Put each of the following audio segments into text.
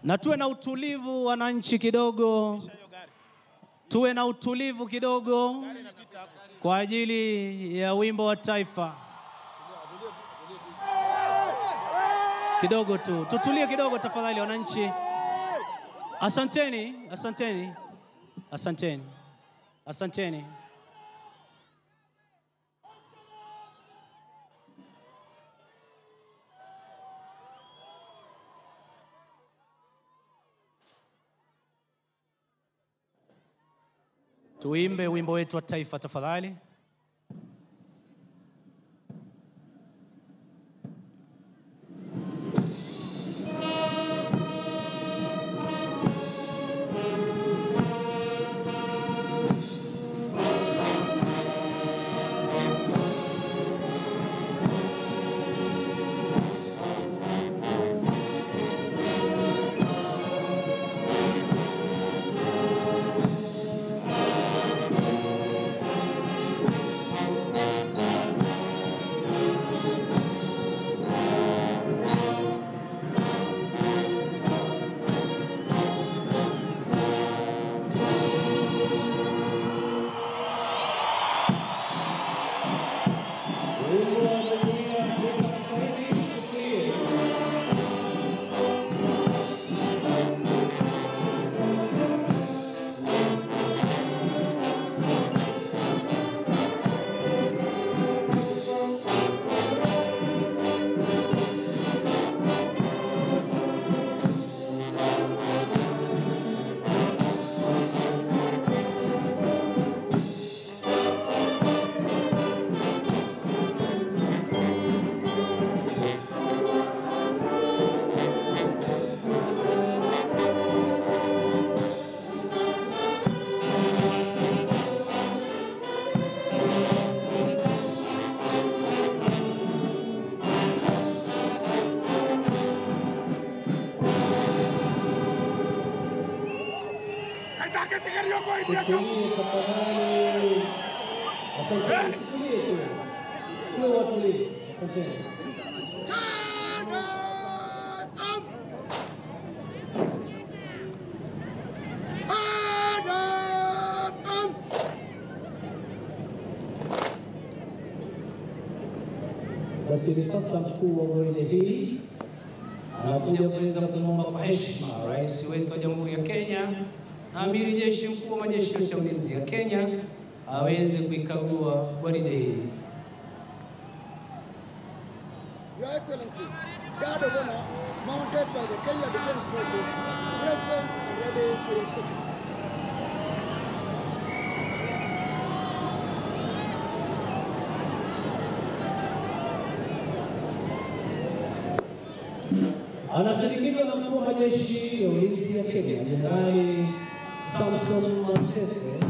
Na tuwe na utulivu wananchi kidogo. Tuwe na utulivu kidogo kwa ajili ya wimbo wa taifa. Kidogo tu. Tutulie kidogo tafadhali wananchi. Asanteni, asanteni. Asanteni. Asanteni. Tuimbe wimbo wetu wa taifa tafadhali. Tutulie tafadhali. Asanteni. Tutulie tu. Tuwe watulivu. Asanteni. Basi hivi sasa mkuu wa gwaride hii anakuja kuweza kumwomba kwa heshima rais wetu wa Jamhuri ya Kenya na amiri jeshi mkuu wa majeshi ya ulinzi ya Kenya aweze kuikagua gwaride hii. Your Excellency, guard of honor mounted by the Kenya Defence Forces, present and ready for inspection. Anasindikizwa na mkuu wa majeshi ya ulinzi ya Kenya, Jenerali Samson Mwatete.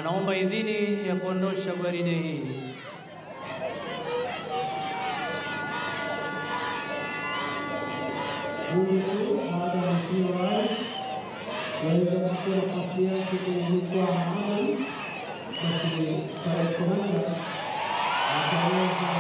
anaomba idhini ya kuondosha gwaride hii. Bunge tu baada ya Mheshimiwa Rais kuweza kuchukua nafasi yake kwenye jukwaa maalum, basi tarehe 10 ataweza